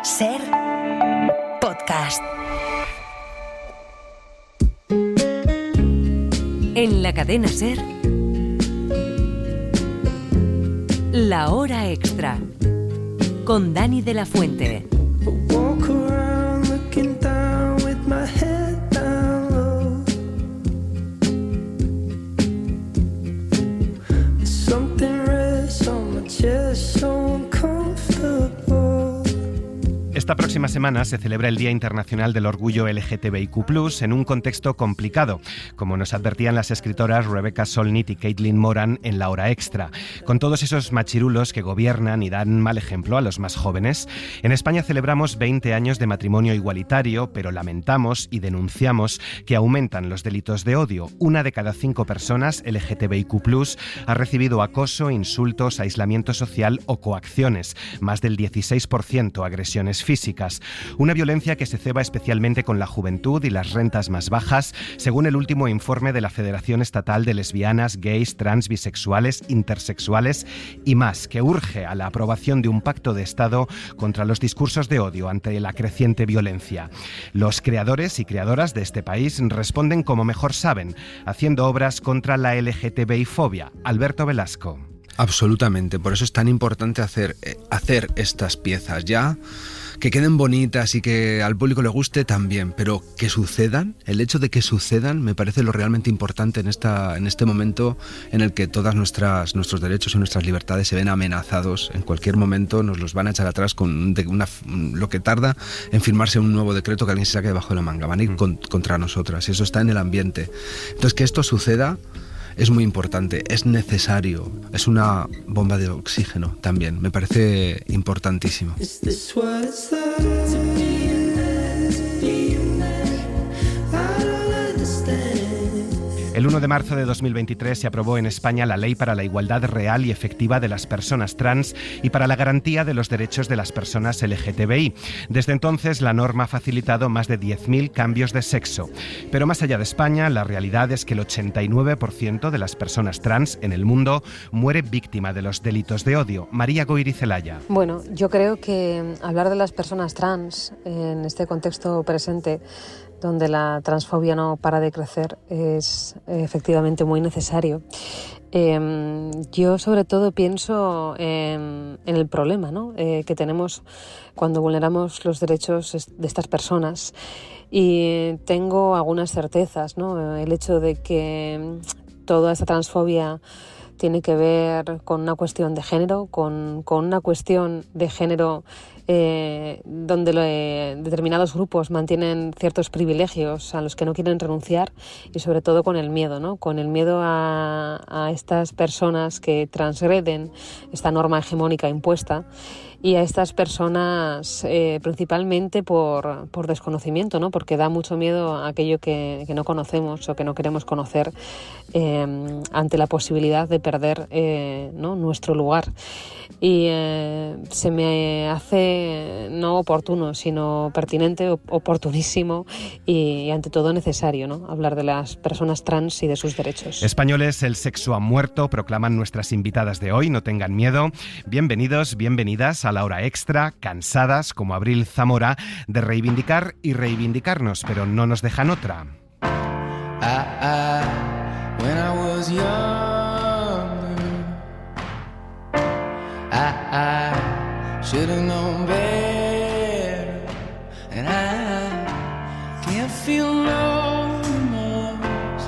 Ser podcast. En la cadena Ser, La Hora Extra, con Dani de la Fuente. Esta próxima semana se celebra el Día Internacional del Orgullo LGTBIQ+, en un contexto complicado, como nos advertían las escritoras Rebecca Solnit y Caitlin Moran en La Hora Extra. Con todos esos machirulos que gobiernan y dan mal ejemplo a los más jóvenes, en España celebramos 20 años de matrimonio igualitario, pero lamentamos y denunciamos que aumentan los delitos de odio. 1 de cada 5 personas LGTBIQ+, ha recibido acoso, insultos, aislamiento social o coacciones, más del 16% agresiones físicas. Una violencia que se ceba especialmente con la juventud y las rentas más bajas, según el último informe de la Federación Estatal de Lesbianas, Gays, Trans, Bisexuales, Intersexuales y más, que urge a la aprobación de un pacto de Estado contra los discursos de odio ante la creciente violencia. Los creadores y creadoras de este país responden como mejor saben, haciendo obras contra la LGTBI-fobia. Alberto Velasco. Absolutamente, por eso es tan importante hacer estas piezas ya, que queden bonitas y que al público le guste también, pero que sucedan, el hecho de que sucedan me parece lo realmente importante en este momento en el que todos nuestros derechos y nuestras libertades se ven amenazados. En cualquier momento nos los van a echar atrás con lo que tarda en firmarse un nuevo decreto que alguien se saque debajo de la manga, van a ir contra nosotras y eso está en el ambiente. Entonces que esto suceda es muy importante, es necesario, es una bomba de oxígeno también, me parece importantísimo. El 1 de marzo de 2023 se aprobó en España la Ley para la Igualdad Real y Efectiva de las Personas Trans y para la garantía de los derechos de las personas LGTBI. Desde entonces, la norma ha facilitado más de 10.000 cambios de sexo. Pero más allá de España, la realidad es que el 89% de las personas trans en el mundo muere víctima de los delitos de odio. María Goiri Celaya. Bueno, yo creo que hablar de las personas trans en este contexto presente, donde la transfobia no para de crecer, es efectivamente muy necesario. Yo sobre todo pienso en el problema, ¿no? Que tenemos cuando vulneramos los derechos de estas personas, y tengo algunas certezas, ¿no? El hecho de que toda esta transfobia tiene que ver con una cuestión de género, con una cuestión de género donde determinados grupos mantienen ciertos privilegios a los que no quieren renunciar, y sobre todo con el miedo, ¿no? Con el miedo a estas personas que transgreden esta norma hegemónica impuesta, y a estas personas principalmente por desconocimiento, ¿no? Porque da mucho miedo a aquello que no conocemos o que no queremos conocer, ante la posibilidad de perder ¿no? nuestro lugar. Y se me hace no oportuno, sino pertinente, oportunísimo y ante todo necesario, ¿no? Hablar de las personas trans y de sus derechos. Españoles, el sexo ha muerto, proclaman nuestras invitadas de hoy. No tengan miedo. Bienvenidos, bienvenidas a La Hora Extra, cansadas, como Abril Zamora, de reivindicar y reivindicarnos, pero no nos dejan otra. When I was young, I should have known better, and I can't feel no remorse.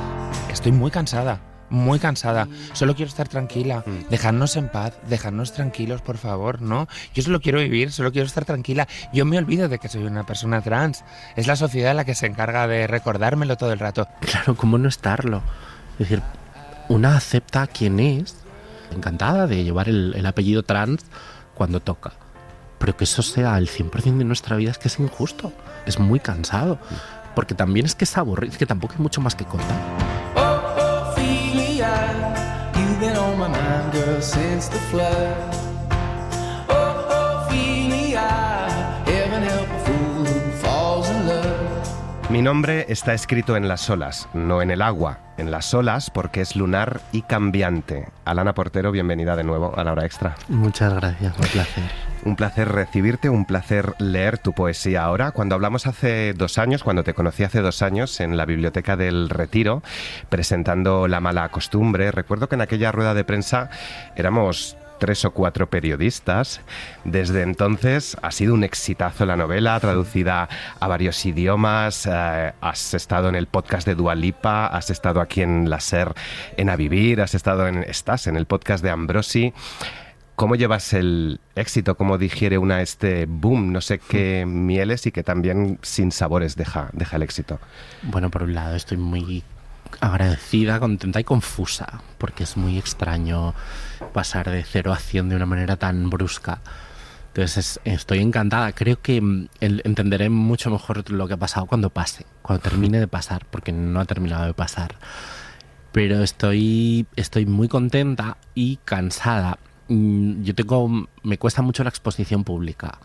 Estoy muy cansada. Muy cansada, solo quiero estar tranquila, dejarnos en paz, dejarnos tranquilos, por favor, ¿no? Yo solo quiero vivir, solo quiero estar tranquila. Yo me olvido de que soy una persona trans. Es la sociedad la que se encarga de recordármelo todo el rato. Claro, ¿cómo no estarlo? Es decir, una acepta quién es, encantada de llevar el apellido trans cuando toca. Pero que eso sea el 100% de nuestra vida es que es injusto, es muy cansado. Porque también es que es aburrido, es que tampoco hay mucho más que contar. You've been on my mind, girl, since the flood. Ophelia, heaven help a fool who falls in love. Mi nombre está escrito en las olas, no en el agua. En las olas porque es lunar y cambiante. Alana Portero, bienvenida de nuevo a La Hora Extra. Muchas gracias, un placer. un placer recibirte, un placer leer tu poesía ahora. Cuando hablamos hace 2 años, cuando te conocí hace 2 años en la Biblioteca del Retiro, presentando La mala costumbre, recuerdo que en aquella rueda de prensa éramos 3 o 4 periodistas. Desde entonces ha sido un exitazo la novela, traducida a varios idiomas. Has estado en el podcast de Dua Lipa, has estado aquí en la SER en A Vivir, estás en el podcast de Ambrosi. ¿Cómo llevas el éxito? ¿Cómo digiere una este boom? No sé qué mieles y que también sin sabores deja el éxito. Bueno, por un lado estoy muy agradecida, contenta y confusa, porque es muy extraño pasar de 0 a 100 de una manera tan brusca. Entonces estoy encantada. Creo que entenderé mucho mejor lo que ha pasado cuando termine de pasar, porque no ha terminado de pasar. Pero estoy muy contenta y cansada. Me cuesta mucho la exposición pública,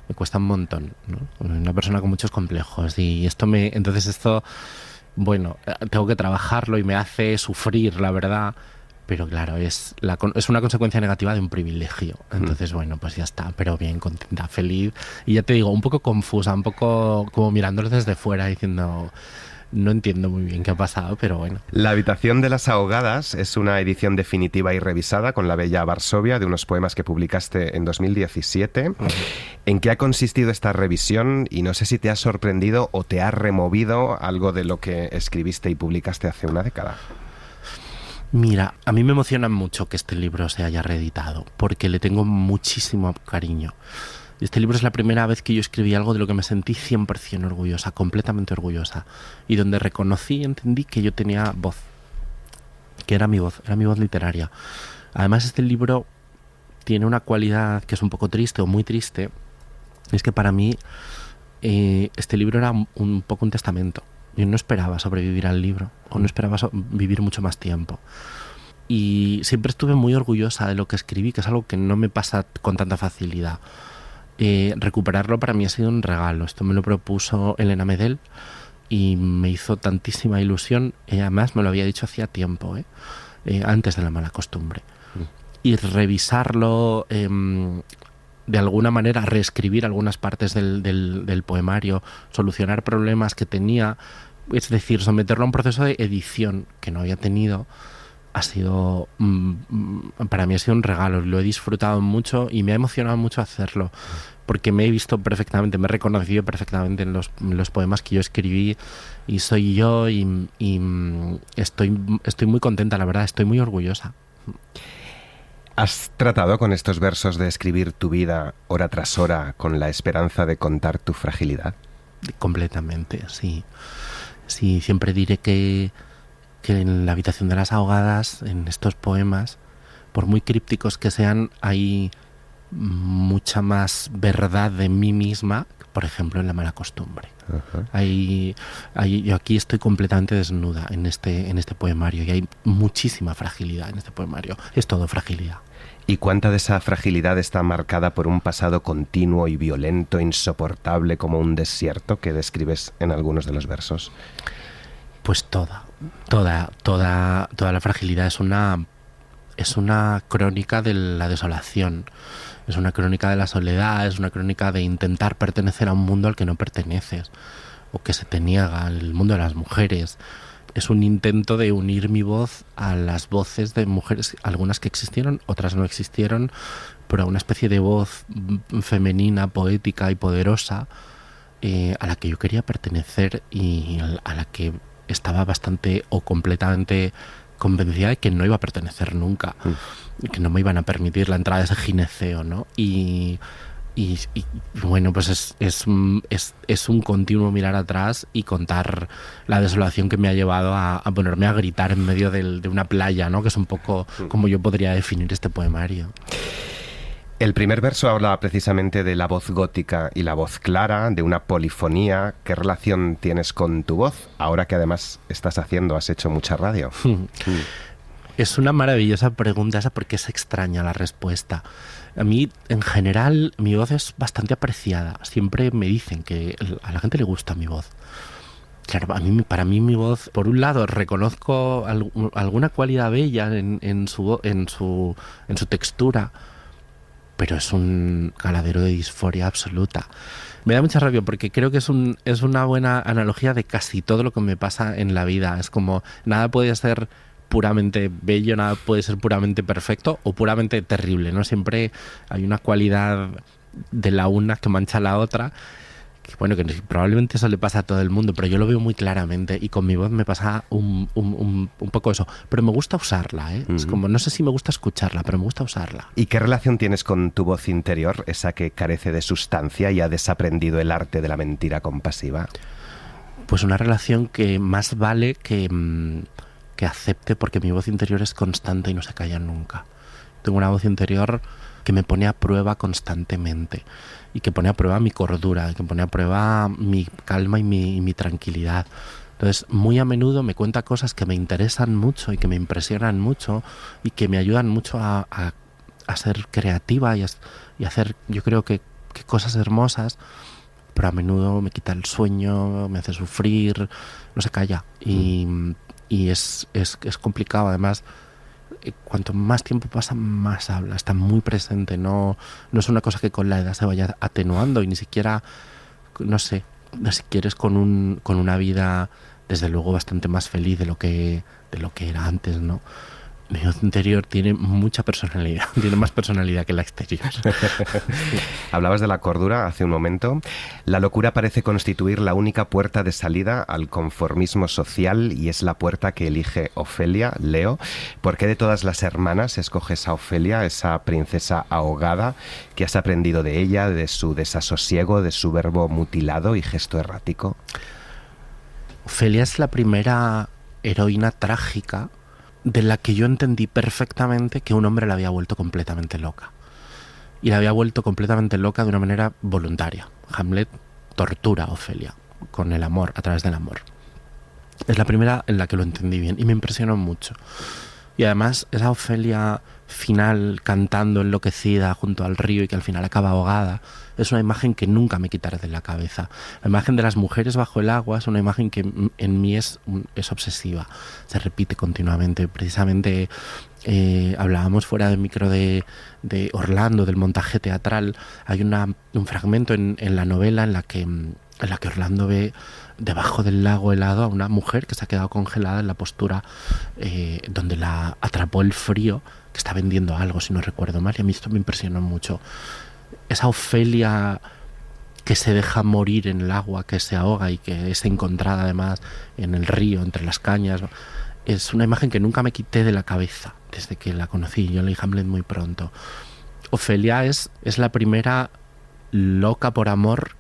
me cuesta un montón, ¿no? Una persona con muchos complejos y entonces bueno, tengo que trabajarlo y me hace sufrir, la verdad, pero claro, es una consecuencia negativa de un privilegio. Entonces, bueno, pues ya está, pero bien, contenta, feliz. Y ya te digo, un poco confusa, un poco como mirándolo desde fuera, diciendo, no entiendo muy bien qué ha pasado, pero bueno. La habitación de las ahogadas es una edición definitiva y revisada con la bella Varsovia de unos poemas que publicaste en 2017. ¿En qué ha consistido esta revisión? Y no sé si te ha sorprendido o te ha removido algo de lo que escribiste y publicaste hace una década. Mira, a mí me emociona mucho que este libro se haya reeditado, porque le tengo muchísimo cariño. Este libro es la primera vez que yo escribí algo de lo que me sentí 100% orgullosa, completamente orgullosa, y donde reconocí y entendí que yo tenía voz, que era mi voz literaria. Además, este libro tiene una cualidad que es un poco triste o muy triste, es que para mí este libro era un poco un testamento. Yo no esperaba sobrevivir al libro, o no esperaba vivir mucho más tiempo. Y siempre estuve muy orgullosa de lo que escribí, que es algo que no me pasa con tanta facilidad. Recuperarlo para mí ha sido un regalo. Esto me lo propuso Elena Medel y me hizo tantísima ilusión. Además me lo había dicho hacía tiempo, antes de La mala costumbre. Y revisarlo, de alguna manera reescribir algunas partes del poemario, solucionar problemas que tenía, es decir, someterlo a un proceso de edición que no había tenido, ha sido, para mí ha sido un regalo. Lo he disfrutado mucho y me ha emocionado mucho hacerlo, porque me he visto perfectamente, me he reconocido perfectamente en los poemas que yo escribí, y soy yo, y estoy muy contenta, la verdad, estoy muy orgullosa. ¿Has tratado con estos versos de escribir tu vida hora tras hora con la esperanza de contar tu fragilidad? Completamente, sí. Sí, siempre diré que en La habitación de las ahogadas, en estos poemas, por muy crípticos que sean, hay mucha más verdad de mí misma, por ejemplo, en La mala costumbre. Yo aquí estoy completamente desnuda en este poemario, y hay muchísima fragilidad en este poemario. Es todo fragilidad. ¿Y cuánta de esa fragilidad está marcada por un pasado continuo y violento, insoportable como un desierto que describes en algunos de los versos? Pues toda la fragilidad es una crónica de la desolación, es una crónica de la soledad, es una crónica de intentar pertenecer a un mundo al que no perteneces, o que se te niega, el mundo de las mujeres. Es un intento de unir mi voz a las voces de mujeres, algunas que existieron, otras no existieron, pero a una especie de voz femenina, poética y poderosa, a la que yo quería pertenecer y a la que estaba bastante o completamente convencida de que no iba a pertenecer nunca, que no me iban a permitir la entrada de ese gineceo, ¿no? Y bueno, pues es un continuo mirar atrás y contar la desolación que me ha llevado a ponerme a gritar en medio de una playa, ¿no? Que es un poco como yo podría definir este poemario. El primer verso habla precisamente de la voz gótica y la voz clara, de una polifonía. ¿Qué relación tienes con tu voz? Ahora que además has hecho mucha radio. Es una maravillosa pregunta esa, porque es extraña la respuesta. A mí, en general, mi voz es bastante apreciada. Siempre me dicen que a la gente le gusta mi voz. Claro, para mí mi voz, por un lado, reconozco alguna cualidad bella en su textura, pero es un caladero de disforia absoluta. Me da mucha rabia porque creo que es una buena analogía de casi todo lo que me pasa en la vida. Es como, nada puede ser puramente bello, nada puede ser puramente perfecto o puramente terrible, ¿no? Siempre hay una cualidad de la una que mancha la otra. Bueno, que probablemente eso le pasa a todo el mundo, pero yo lo veo muy claramente y con mi voz me pasa un poco eso. Pero me gusta usarla, ¿eh? Es como, no sé si me gusta escucharla, pero me gusta usarla. ¿Y qué relación tienes con tu voz interior, esa que carece de sustancia y ha desaprendido el arte de la mentira compasiva? Pues una relación que más vale que acepte, porque mi voz interior es constante y no se calla nunca. Tengo una voz interior que me pone a prueba constantemente y que pone a prueba mi cordura, que pone a prueba mi calma y mi tranquilidad. Entonces, muy a menudo me cuenta cosas que me interesan mucho y que me impresionan mucho y que me ayudan mucho a ser creativa y a hacer, yo creo que cosas hermosas, pero a menudo me quita el sueño, me hace sufrir, no se calla. Y es complicado, además. Cuanto más tiempo pasa, más habla, está muy presente, no es una cosa que con la edad se vaya atenuando y ni siquiera, no sé, si quieres con una vida desde luego bastante más feliz de lo que era antes, ¿no? Mi voz interior tiene mucha personalidad, tiene más personalidad que la exterior. Hablabas de la cordura hace un momento. La locura parece constituir la única puerta de salida al conformismo social y es la puerta que elige Ofelia. Leo, ¿por qué de todas las hermanas escoges a Ofelia, esa princesa ahogada que has aprendido de ella, de su desasosiego, de su verbo mutilado y gesto errático? Ofelia es la primera heroína trágica de la que yo entendí perfectamente que un hombre la había vuelto completamente loca. Y la había vuelto completamente loca de una manera voluntaria. Hamlet tortura a Ofelia con el amor, a través del amor. Es la primera en la que lo entendí bien y me impresionó mucho. Y además esa Ofelia final cantando enloquecida junto al río y que al final acaba ahogada es una imagen que nunca me quitaré de la cabeza. La imagen de las mujeres bajo el agua es una imagen que en mí es obsesiva, se repite continuamente. Precisamente hablábamos fuera de micro de Orlando, del montaje teatral. Hay un fragmento en la novela en la que Orlando ve debajo del lago helado a una mujer que se ha quedado congelada en la postura donde la atrapó el frío, que está vendiendo algo, si no recuerdo mal, y a mí esto me impresionó mucho. Esa Ofelia que se deja morir en el agua, que se ahoga y que es encontrada además en el río, entre las cañas, es una imagen que nunca me quité de la cabeza desde que la conocí. Yo leí Hamlet muy pronto. Ofelia es la primera loca por amor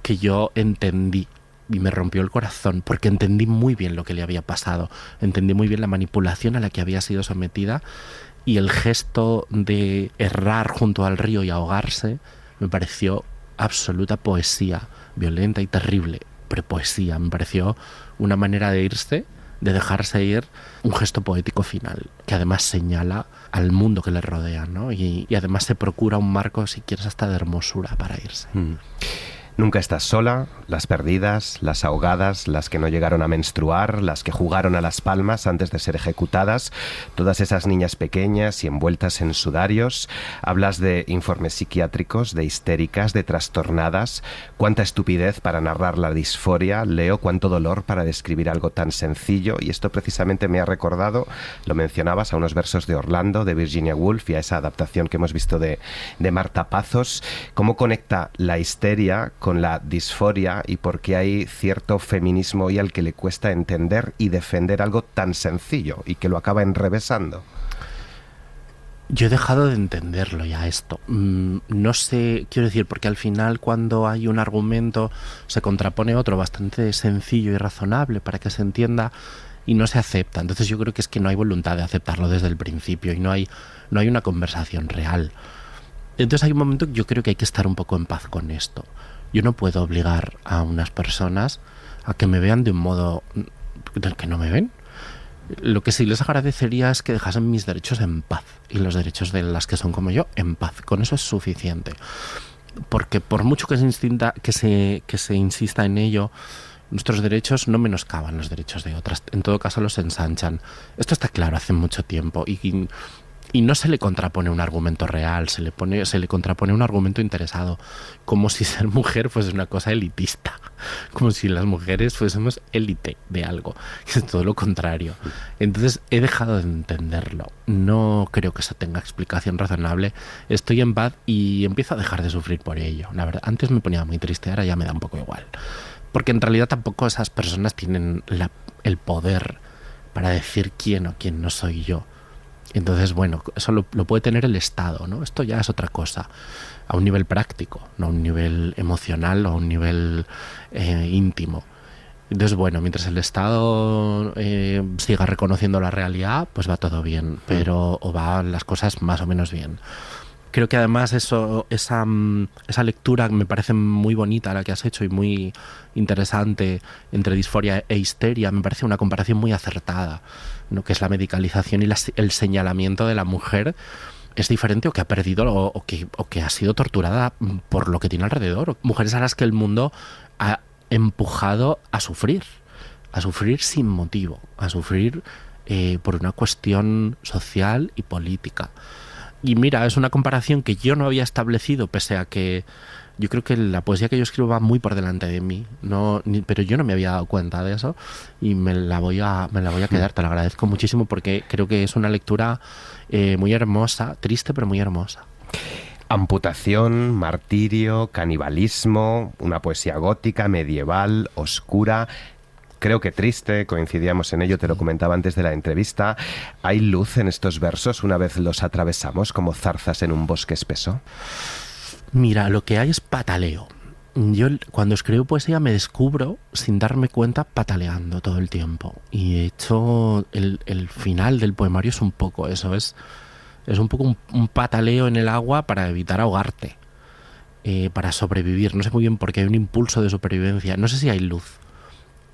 que yo entendí y me rompió el corazón, porque entendí muy bien lo que le había pasado, entendí muy bien la manipulación a la que había sido sometida y el gesto de errar junto al río y ahogarse me pareció absoluta poesía, violenta y terrible, pero poesía. Me pareció una manera de irse, de dejarse ir, un gesto poético final, que además señala al mundo que le rodea, ¿no? Y además se procura un marco, si quieres, hasta de hermosura para irse. Nunca estás sola, las perdidas, las ahogadas, las que no llegaron a menstruar, las que jugaron a las palmas antes de ser ejecutadas, todas esas niñas pequeñas y envueltas en sudarios. Hablas de informes psiquiátricos, de histéricas, de trastornadas. Cuánta estupidez para narrar la disforia, Leo, cuánto dolor para describir algo tan sencillo. Y esto precisamente me ha recordado, lo mencionabas, a unos versos de Orlando, de Virginia Woolf, y a esa adaptación que hemos visto de Marta Pazos. ¿Cómo conecta la histeria con la disforia y por qué hay cierto feminismo hoy al que le cuesta entender y defender algo tan sencillo y que lo acaba enrevesando? Yo he dejado de entenderlo ya esto. No sé, quiero decir, porque al final cuando hay un argumento se contrapone otro bastante sencillo y razonable para que se entienda y no se acepta. Entonces yo creo que es que no hay voluntad de aceptarlo desde el principio y no hay una conversación real. Entonces hay un momento que yo creo que hay que estar un poco en paz con esto. Yo no puedo obligar a unas personas a que me vean de un modo del que no me ven. Lo que sí les agradecería es que dejasen mis derechos en paz y los derechos de las que son como yo en paz. Con eso es suficiente. Porque por mucho que se insista en ello, nuestros derechos no menoscaban los derechos de otras. En todo caso los ensanchan. Esto está claro hace mucho tiempo y Y no se le contrapone un argumento real, se le contrapone un argumento interesado, como si ser mujer fuese una cosa elitista, como si las mujeres fuésemos élite de algo, que es todo lo contrario. Entonces he dejado de entenderlo, no creo que eso tenga explicación razonable, estoy en paz y empiezo a dejar de sufrir por ello. La verdad, antes me ponía muy triste, ahora ya me da un poco igual, porque en realidad tampoco esas personas tienen el poder para decir quién o quién no soy yo. Entonces, bueno, eso lo puede tener el Estado, ¿no? Esto ya es otra cosa, a un nivel práctico, no a un nivel emocional o a un nivel íntimo. Entonces, bueno, mientras el Estado siga reconociendo la realidad, pues va todo bien, pero o van las cosas más o menos bien. Creo que además esa lectura me parece muy bonita la que has hecho y muy interesante entre disforia e histeria, me parece una comparación muy acertada, ¿no? Que es la medicalización y el señalamiento de la mujer es diferente o que ha perdido o que ha sido torturada por lo que tiene alrededor. Mujeres a las que el mundo ha empujado a sufrir sin motivo, a sufrir por una cuestión social y política. Y mira, es una comparación que yo no había establecido, pese a que yo creo que la poesía que yo escribo va muy por delante de mí, pero yo no me había dado cuenta de eso y me la voy a quedar. Te lo agradezco muchísimo porque creo que es una lectura muy hermosa, triste pero muy hermosa. Amputación, martirio, canibalismo, una poesía gótica, medieval, oscura. Creo que triste, coincidíamos en ello, te lo comentaba antes de la entrevista. ¿Hay luz en estos versos una vez los atravesamos como zarzas en un bosque espeso? Mira, lo que hay es pataleo. Yo cuando escribo poesía me descubro, sin darme cuenta, pataleando todo el tiempo. Y de hecho el final del poemario es un poco eso, es un poco un pataleo en el agua para evitar ahogarte, para sobrevivir. No sé muy bien por qué hay un impulso de supervivencia. No sé si hay luz.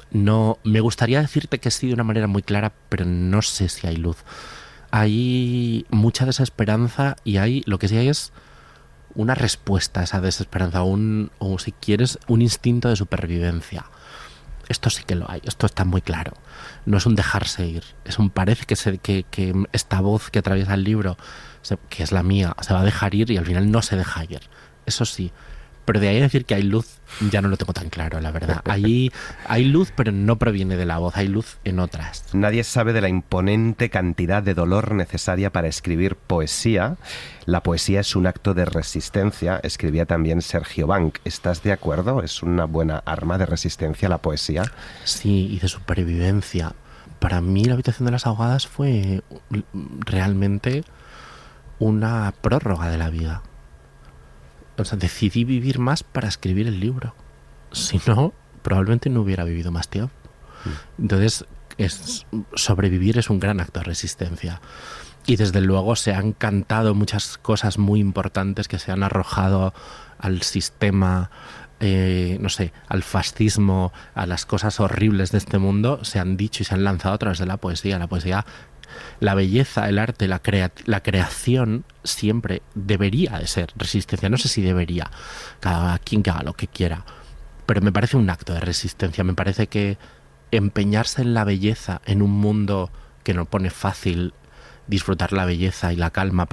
No, me gustaría decirte que sí de una manera muy clara, pero no sé si hay luz. Hay mucha desesperanza y lo que sí hay es una respuesta a esa desesperanza, o si quieres, un instinto de supervivencia. Esto sí que lo hay, esto está muy claro. No es un dejarse ir, parece que esta voz que atraviesa el libro, que es la mía, se va a dejar ir y al final no se deja ir. Eso sí. Pero de ahí a decir que hay luz, ya no lo tengo tan claro, la verdad. Ahí hay luz, pero no proviene de la voz, hay luz en otras. Nadie sabe de la imponente cantidad de dolor necesaria para escribir poesía. La poesía es un acto de resistencia, escribía también Sergio Banc. ¿Estás de acuerdo? ¿Es una buena arma de resistencia la poesía? Sí, y de supervivencia. Para mí La habitación de las ahogadas fue realmente una prórroga de la vida. O sea, decidí vivir más para escribir el libro. Si no, probablemente no hubiera vivido más tiempo. Entonces, sobrevivir es un gran acto de resistencia. Y desde luego se han cantado muchas cosas muy importantes que se han arrojado al sistema, al fascismo, a las cosas horribles de este mundo, se han dicho y se han lanzado a través de la poesía. La poesía, la belleza, el arte, la creación siempre debería de ser resistencia. No sé si debería, cada quien que haga lo que quiera, pero me parece un acto de resistencia. Me parece que empeñarse en la belleza en un mundo que no pone fácil disfrutar la belleza y la calma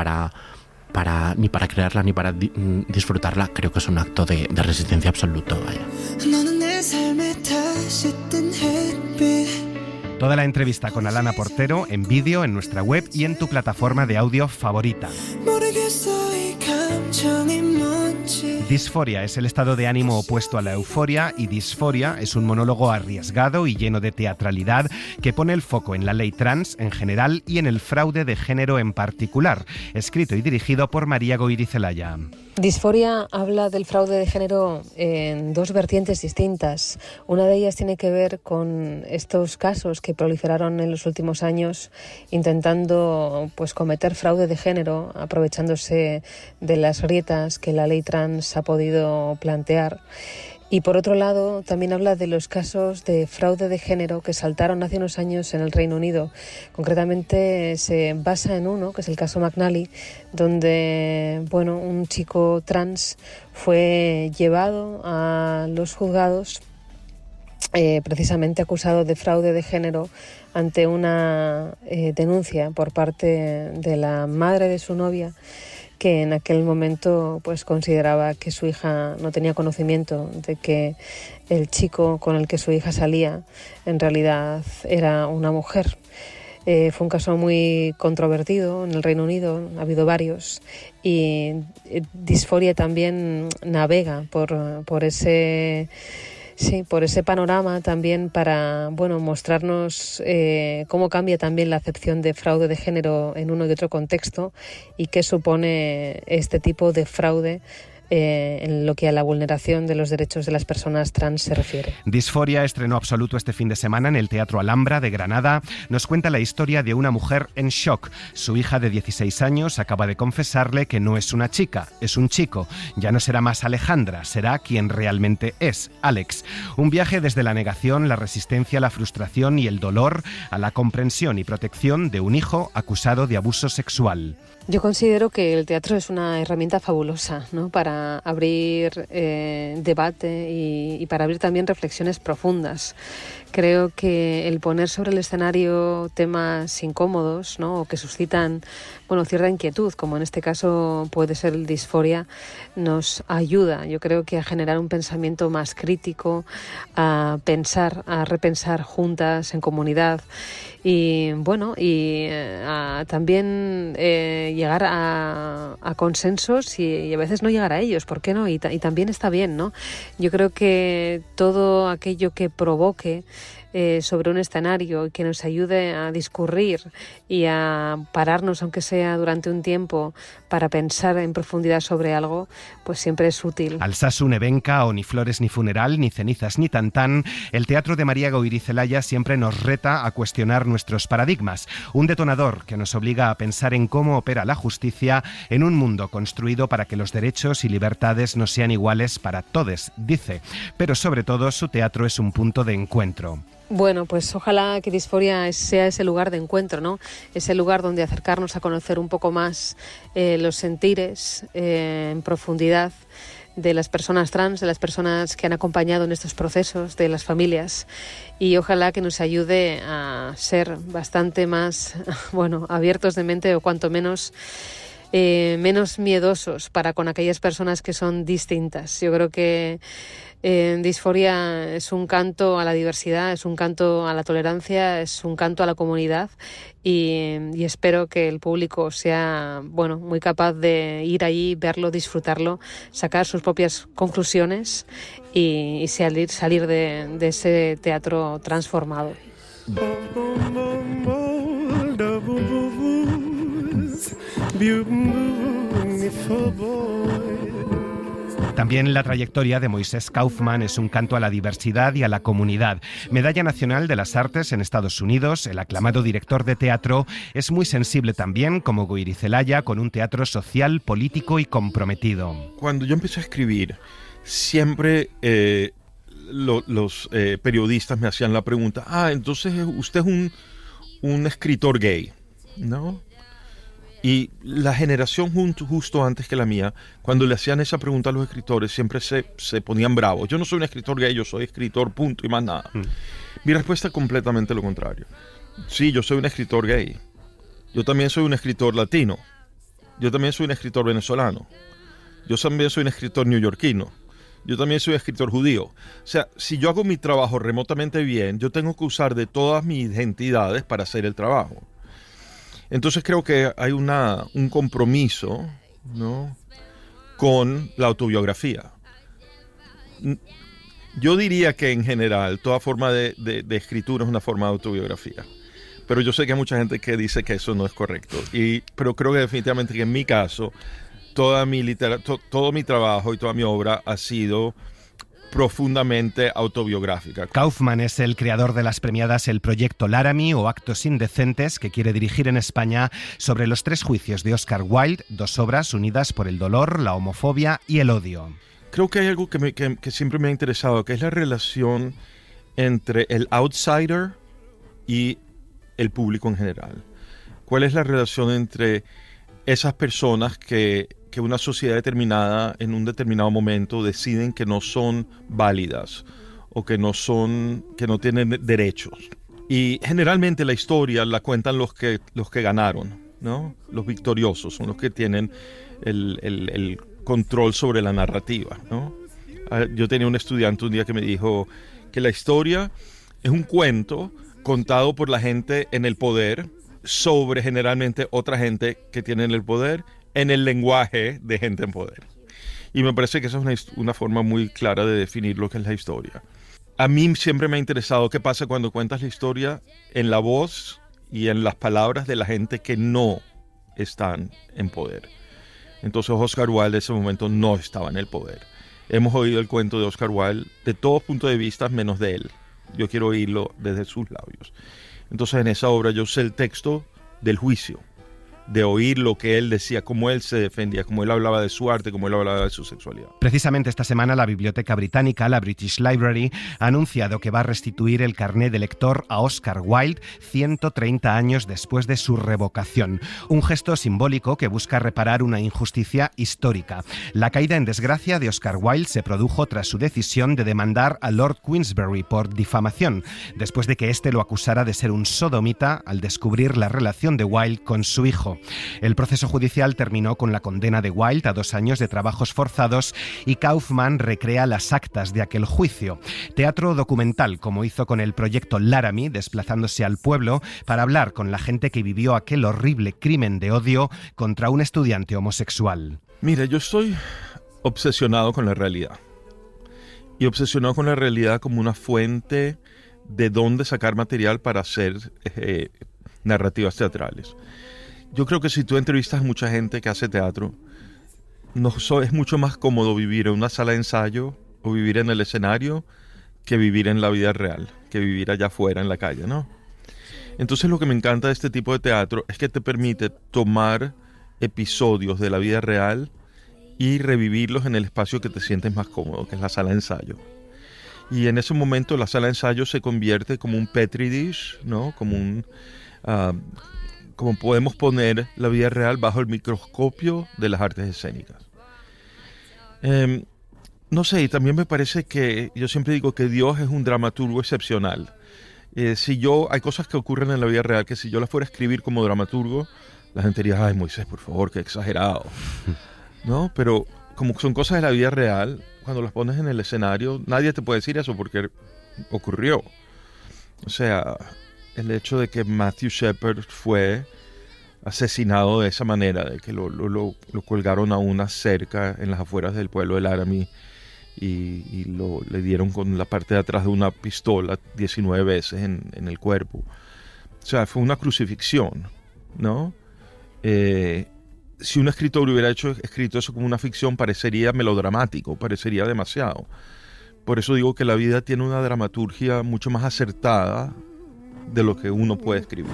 ni para crearla ni para disfrutarla, creo que es un acto de resistencia absoluto. Vaya. Toda la entrevista con Alana Portero en vídeo en nuestra web y en tu plataforma de audio favorita. Disforia es el estado de ánimo opuesto a la euforia y Disforia es un monólogo arriesgado y lleno de teatralidad que pone el foco en la ley trans en general y en el fraude de género en particular, escrito y dirigido por María Goirizelaya. Disforia habla del fraude de género en dos vertientes distintas. Una de ellas tiene que ver con estos casos que proliferaron en los últimos años intentando cometer fraude de género, aprovechándose de las grietas que la ley trans ha podido plantear. Y por otro lado, también habla de los casos de fraude de género que saltaron hace unos años en el Reino Unido. Concretamente se basa en uno, que es el caso McNally, donde un chico trans fue llevado a los juzgados precisamente acusado de fraude de género ante una denuncia por parte de la madre de su novia, que en aquel momento pues consideraba que su hija no tenía conocimiento de que el chico con el que su hija salía en realidad era una mujer. Fue un caso muy controvertido en el Reino Unido, ha habido varios, y Disforia también navega por ese panorama también para mostrarnos cómo cambia también la acepción de fraude de género en uno y otro contexto y qué supone este tipo de fraude en lo que a la vulneración de los derechos de las personas trans se refiere. Disforia, estreno absoluto este fin de semana en el Teatro Alhambra de Granada, nos cuenta la historia de una mujer en shock. Su hija de 16 años acaba de confesarle que no es una chica, es un chico. Ya no será más Alejandra, será quien realmente es, Alex. Un viaje desde la negación, la resistencia, la frustración y el dolor a la comprensión y protección de un hijo acusado de abuso sexual. Yo considero que el teatro es una herramienta fabulosa, ¿no?, para abrir debate y para abrir también reflexiones profundas. Creo que el poner sobre el escenario temas incómodos, ¿no?, o que suscitan cierta inquietud, como en este caso puede ser el Disforia, nos ayuda, yo creo que a generar un pensamiento más crítico, a pensar, a repensar juntas en comunidad y a también llegar a consensos y a veces no llegar a ellos, ¿por qué no? Y también está bien, ¿no? Yo creo que todo aquello que provoque sobre un escenario y que nos ayude a discurrir y a pararnos, aunque sea durante un tiempo, para pensar en profundidad sobre algo, pues siempre es útil. Alsasu nevenka o ni flores ni funeral, ni cenizas ni tantán, el teatro de María Goirizelaya siempre nos reta a cuestionar nuestros paradigmas. Un detonador que nos obliga a pensar en cómo opera la justicia en un mundo construido para que los derechos y libertades no sean iguales para todos, dice. Pero sobre todo su teatro es un punto de encuentro. Bueno, pues ojalá que Disforia sea ese lugar de encuentro, ¿no? Ese lugar donde acercarnos a conocer un poco más los sentires en profundidad de las personas trans, de las personas que han acompañado en estos procesos, de las familias, y ojalá que nos ayude a ser bastante más, abiertos de mente o cuanto menos menos miedosos para con aquellas personas que son distintas. Yo creo que Disforia es un canto a la diversidad, es un canto a la tolerancia, es un canto a la comunidad y espero que el público sea muy capaz de ir allí, verlo, disfrutarlo, sacar sus propias conclusiones y salir de ese teatro transformado. También la trayectoria de Moisés Kaufman es un canto a la diversidad y a la comunidad. Medalla Nacional de las Artes en Estados Unidos, el aclamado director de teatro es muy sensible también, como Goirizelaya, con un teatro social, político y comprometido. Cuando yo empecé a escribir, siempre los periodistas me hacían la pregunta, entonces usted es un escritor gay, ¿no? Y la generación justo antes que la mía, cuando le hacían esa pregunta a los escritores, siempre se ponían bravos. Yo no soy un escritor gay, yo soy escritor, punto, y más nada. Mi respuesta es completamente lo contrario. Sí, yo soy un escritor gay. Yo también soy un escritor latino. Yo también soy un escritor venezolano. Yo también soy un escritor neoyorquino. Yo también soy un escritor judío. O sea, si yo hago mi trabajo remotamente bien, yo tengo que usar de todas mis identidades para hacer el trabajo. Entonces creo que hay un compromiso, ¿no?, con la autobiografía. Yo diría que en general toda forma de escritura es una forma de autobiografía. Pero yo sé que hay mucha gente que dice que eso no es correcto. Pero creo que definitivamente que en mi caso, todo mi trabajo y toda mi obra ha sido profundamente autobiográfica. Kaufman es el creador de las premiadas El Proyecto Laramie o Actos Indecentes, que quiere dirigir en España sobre los 3 juicios de Oscar Wilde, 2 obras unidas por el dolor, la homofobia y el odio. Creo que hay algo que siempre me ha interesado, que es la relación entre el outsider y el público en general. ¿Cuál es la relación entre esas personas que una sociedad determinada en un determinado momento deciden que no son válidas o que no tienen derechos, Y generalmente la historia la cuentan los que ganaron, ¿no? Los victoriosos son los que tienen el control sobre la narrativa, ¿no? Yo tenía un estudiante un día que me dijo que la historia es un cuento contado por la gente en el poder sobre generalmente otra gente que tiene el poder en el lenguaje de gente en poder. Y me parece que esa es una forma muy clara de definir lo que es la historia. A mí siempre me ha interesado qué pasa cuando cuentas la historia en la voz y en las palabras de la gente que no están en poder. Entonces Oscar Wilde en ese momento no estaba en el poder. Hemos oído el cuento de Oscar Wilde de todos puntos de vista menos de él. Yo quiero oírlo desde sus labios. Entonces en esa obra yo usé el texto del juicio, de oír lo que él decía, cómo él se defendía, cómo él hablaba de su arte, cómo él hablaba de su sexualidad. Precisamente esta semana la Biblioteca Británica, la British Library, ha anunciado que va a restituir el carné de lector a Oscar Wilde 130 años después de su revocación. Un gesto simbólico que busca reparar una injusticia histórica. La caída en desgracia de Oscar Wilde se produjo tras su decisión de demandar a Lord Queensberry por difamación, después de que éste lo acusara de ser un sodomita al descubrir la relación de Wilde con su hijo. El proceso judicial terminó con la condena de Wilde a 2 años de trabajos forzados y Kaufman recrea las actas de aquel juicio. Teatro documental, como hizo con el proyecto Laramie, desplazándose al pueblo para hablar con la gente que vivió aquel horrible crimen de odio contra un estudiante homosexual. Mira, yo estoy obsesionado con la realidad. Y obsesionado con la realidad como una fuente de dónde sacar material para hacer narrativas teatrales. Yo creo que si tú entrevistas a mucha gente que hace teatro, es mucho más cómodo vivir en una sala de ensayo o vivir en el escenario que vivir en la vida real, que vivir allá afuera en la calle, ¿no? Entonces lo que me encanta de este tipo de teatro es que te permite tomar episodios de la vida real y revivirlos en el espacio que te sientes más cómodo, que es la sala de ensayo. Y en ese momento la sala de ensayo se convierte como un petri dish, ¿no? Como podemos poner la vida real bajo el microscopio de las artes escénicas. No sé, y también me parece que yo siempre digo que Dios es un dramaturgo excepcional. Hay cosas que ocurren en la vida real que si yo las fuera a escribir como dramaturgo, la gente diría, ay Moisés, por favor, qué exagerado. ¿No? Pero como son cosas de la vida real, cuando las pones en el escenario, nadie te puede decir eso porque ocurrió. O sea, el hecho de que Matthew Shepard fue asesinado de esa manera, de que lo colgaron a una cerca en las afueras del pueblo de Laramie y le dieron con la parte de atrás de una pistola 19 veces en el cuerpo. O sea, fue una crucifixión, ¿no? Si un escritor hubiera escrito eso como una ficción, parecería melodramático, parecería demasiado. Por eso digo que la vida tiene una dramaturgia mucho más acertada de lo que uno puede escribir.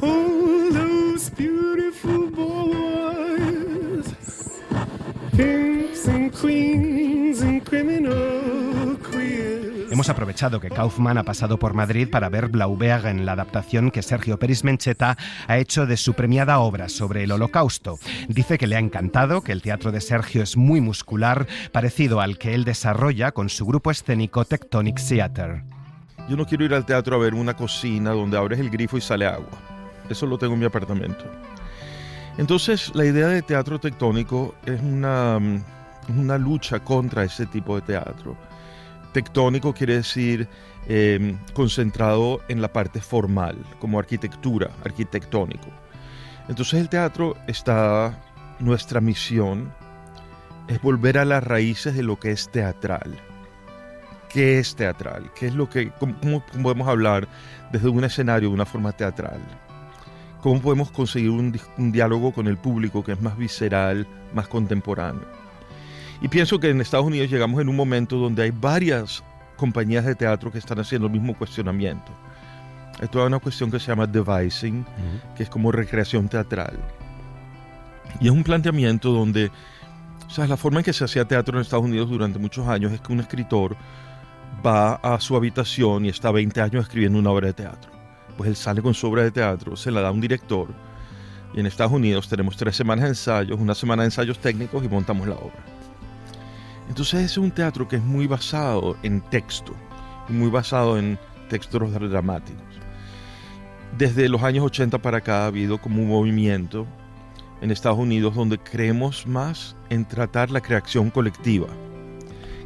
Oh, those beautiful boys, kings and queens and criminal queers. Hemos aprovechado que Kaufman ha pasado por Madrid para ver Blaubeeren, la adaptación que Sergio Peris Mencheta ha hecho de su premiada obra sobre el Holocausto. Dice que le ha encantado, que el teatro de Sergio es muy muscular, parecido al que él desarrolla con su grupo escénico Tectonic Theater. Yo no quiero ir al teatro a ver una cocina donde abres el grifo y sale agua. Eso lo tengo en mi apartamento. Entonces, la idea de teatro tectónico es una lucha contra ese tipo de teatro. Tectónico quiere decir concentrado en la parte formal, como arquitectura, arquitectónico. Entonces, el teatro nuestra misión es volver a las raíces de lo que es teatral. ¿Qué es teatral? ¿Qué es cómo podemos hablar desde un escenario de una forma teatral? ¿Cómo podemos conseguir un diálogo con el público que es más visceral, más contemporáneo? Y pienso que en Estados Unidos llegamos en un momento donde hay varias compañías de teatro que están haciendo el mismo cuestionamiento. Hay toda una cuestión que se llama devising, que es como recreación teatral. Y es un planteamiento donde, o sea, la forma en que se hacía teatro en Estados Unidos durante muchos años es que un escritor va a su habitación y está 20 años escribiendo una obra de teatro. Pues él sale con su obra de teatro, se la da a un director, y en Estados Unidos tenemos 3 semanas de ensayos, una semana de ensayos técnicos y montamos la obra. Entonces es un teatro que es muy basado en texto, y muy basado en textos dramáticos. desde los años 80 para acá ha habido como un movimiento en Estados Unidos donde creemos más en tratar la creación colectiva,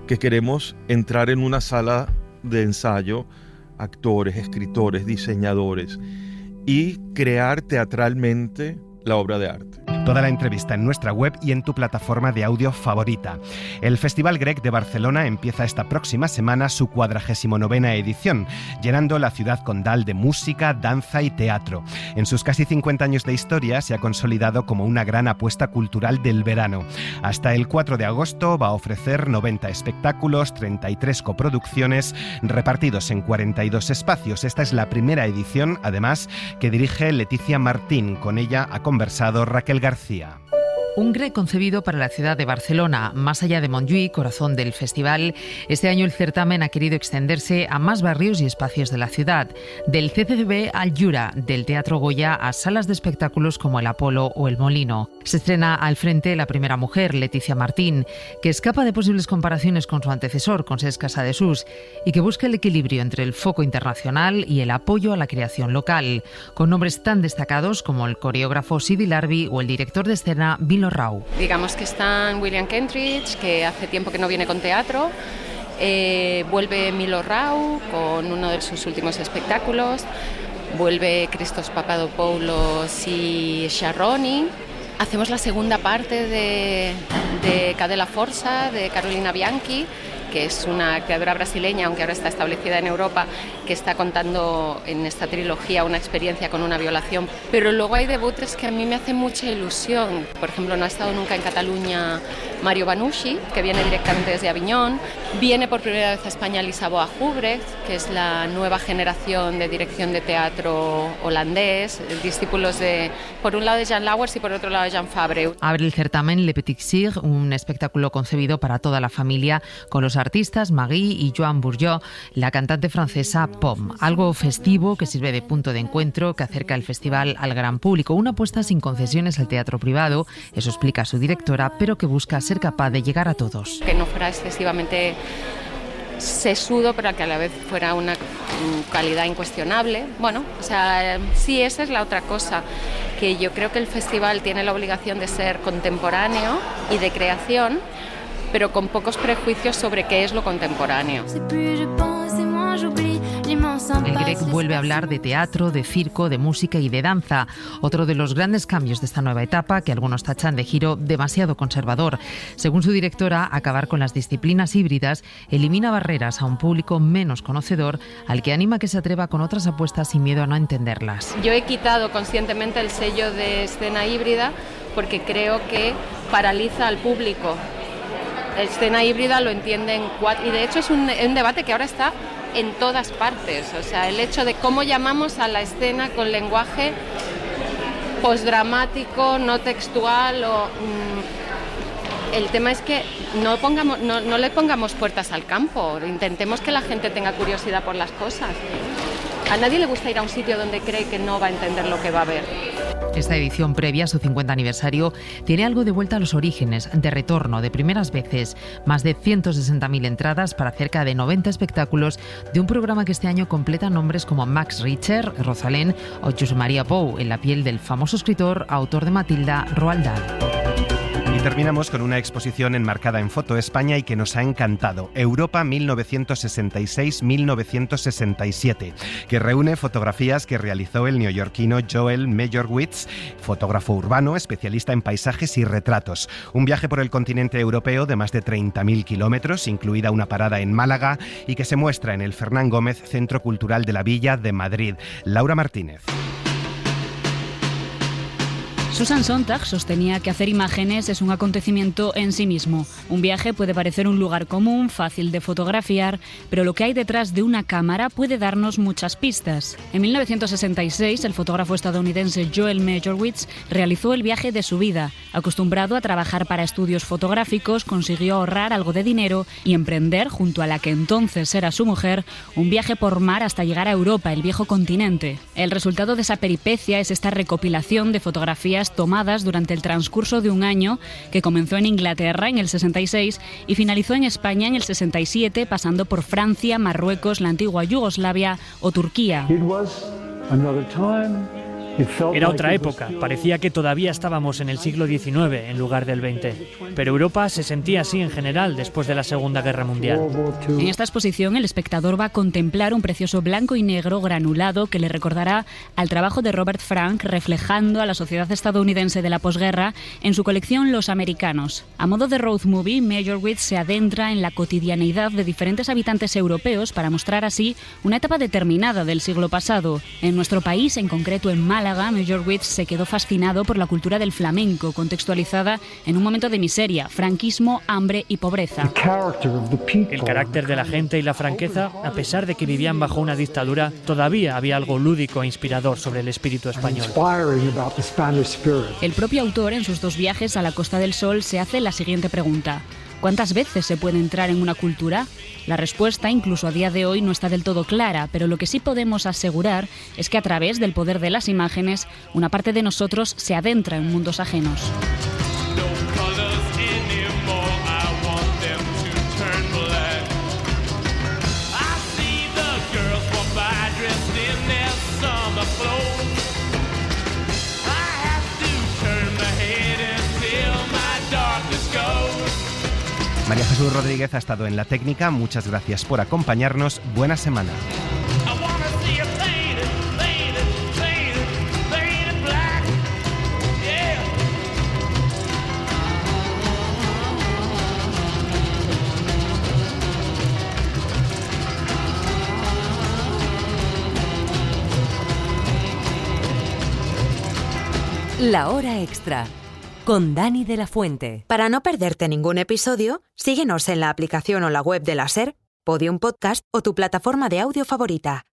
que queremos entrar en una sala de ensayo, actores, escritores, diseñadores, y crear teatralmente la obra de arte. Toda la entrevista en nuestra web y en tu plataforma de audio favorita. El Festival Grec de Barcelona empieza esta próxima semana su 49ª edición, llenando la ciudad condal de música, danza y teatro. En sus casi 50 años de historia se ha consolidado como una gran apuesta cultural del verano. Hasta el 4 de agosto va a ofrecer 90 espectáculos, 33 coproducciones, repartidos en 42 espacios. Esta es la primera edición, además, que dirige Leticia Martín. Con ella ha conversado Raquel García. Un Grec concebido para la ciudad de Barcelona. Más allá de Montjuïc, corazón del festival, este año el certamen ha querido extenderse a más barrios y espacios de la ciudad. Del CCCB al Jura, del Teatro Goya a salas de espectáculos como el Apolo o el Molino. Se estrena al frente la primera mujer, Leticia Martín, que escapa de posibles comparaciones con su antecesor, con Cesc Casadesús, y que busca el equilibrio entre el foco internacional y el apoyo a la creación local, con nombres tan destacados como el coreógrafo Sidi Larbi o el director de escena Bill Rau. Digamos que están William Kentridge, que hace tiempo que no viene con teatro, vuelve Milo Rau con uno de sus últimos espectáculos, vuelve Christos Papadopoulos y Sharroni. Hacemos la segunda parte de Cadela Forza, de Carolina Bianchi, que es una creadora brasileña, aunque ahora está establecida en Europa, que está contando en esta trilogía una experiencia con una violación. Pero luego hay debuts que a mí me hacen mucha ilusión. Por ejemplo, no ha estado nunca en Cataluña Mario Banucci, que viene directamente desde Aviñón. Viene por primera vez a España Lisaboa Hubrecht, que es la nueva generación de dirección de teatro holandés, discípulos de, por un lado de Jan Lauwers y por otro lado de Jan Fabre. Abre el certamen Le Petit Sire, un espectáculo concebido para toda la familia, con los artistas Magui y Joan Bourgeot, la cantante francesa Pom. Algo festivo que sirve de punto de encuentro, que acerca el festival al gran público. Una apuesta sin concesiones al teatro privado, eso explica su directora, pero que busca ser capaz de llegar a todos. Que no fuera excesivamente sesudo, pero que a la vez fuera una calidad incuestionable. Bueno, o sea, sí, esa es la otra cosa, que yo creo que el festival tiene la obligación de ser contemporáneo y de creación, pero con pocos prejuicios sobre qué es lo contemporáneo. El Grec vuelve a hablar de teatro, de circo, de música y de danza. Otro de los grandes cambios de esta nueva etapa, que algunos tachan de giro demasiado conservador. Según su directora, acabar con las disciplinas híbridas elimina barreras a un público menos conocedor, al que anima a que se atreva con otras apuestas sin miedo a no entenderlas. Yo he quitado conscientemente el sello de escena híbrida porque creo que paraliza al público. Escena híbrida lo entienden cuatro, y de hecho es un debate que ahora está en todas partes. O sea, el hecho de cómo llamamos a la escena con lenguaje postdramático, no textual, el tema es que no le pongamos puertas al campo, intentemos que la gente tenga curiosidad por las cosas. A nadie le gusta ir a un sitio donde cree que no va a entender lo que va a ver. Esta edición previa a su 50 aniversario tiene algo de vuelta a los orígenes, de retorno, de primeras veces. Más de 160.000 entradas para cerca de 90 espectáculos de un programa que este año completa nombres como Max Richter, Rosalén o Josep Maria Pou, en la piel del famoso escritor, autor de Matilda, Roald Dahl. Y terminamos con una exposición enmarcada en Foto España y que nos ha encantado, Europa 1966-1967, que reúne fotografías que realizó el neoyorquino Joel Meyerowitz, fotógrafo urbano, especialista en paisajes y retratos. Un viaje por el continente europeo de más de 30.000 kilómetros, incluida una parada en Málaga, y que se muestra en el Fernán Gómez Centro Cultural de la Villa de Madrid. Laura Martínez. Susan Sontag sostenía que hacer imágenes es un acontecimiento en sí mismo. Un viaje puede parecer un lugar común, fácil de fotografiar, pero lo que hay detrás de una cámara puede darnos muchas pistas. En 1966, el fotógrafo estadounidense Joel Meyerowitz realizó el viaje de su vida. Acostumbrado a trabajar para estudios fotográficos, consiguió ahorrar algo de dinero y emprender, junto a la que entonces era su mujer, un viaje por mar hasta llegar a Europa, el viejo continente. El resultado de esa peripecia es esta recopilación de fotografías tomadas durante el transcurso de un año que comenzó en Inglaterra en el 66 y finalizó en España en el 67, pasando por Francia, Marruecos, la antigua Yugoslavia o Turquía. Era otra época, parecía que todavía estábamos en el siglo XIX en lugar del XX. Pero Europa se sentía así en general después de la Segunda Guerra Mundial. En esta exposición el espectador va a contemplar un precioso blanco y negro granulado que le recordará al trabajo de Robert Frank reflejando a la sociedad estadounidense de la posguerra en su colección Los Americanos. A modo de road movie, Meyerowitz se adentra en la cotidianeidad de diferentes habitantes europeos para mostrar así una etapa determinada del siglo pasado. En nuestro país, en concreto en Málaga, Meyerowitz se quedó fascinado por la cultura del flamenco, contextualizada en un momento de miseria, franquismo, hambre y pobreza. El carácter de la gente y la franqueza, a pesar de que vivían bajo una dictadura, todavía había algo lúdico e inspirador sobre el espíritu español. El propio autor, en sus 2 viajes a la Costa del Sol, se hace la siguiente pregunta: ¿cuántas veces se puede entrar en una cultura? La respuesta, incluso a día de hoy, no está del todo clara, pero lo que sí podemos asegurar es que a través del poder de las imágenes, una parte de nosotros se adentra en mundos ajenos. María Jesús Rodríguez ha estado en la técnica. Muchas gracias por acompañarnos. Buena semana. La Hora Extra, con Dani de la Fuente. Para no perderte ningún episodio, síguenos en la aplicación o la web de la SER, Podium Podcast o tu plataforma de audio favorita.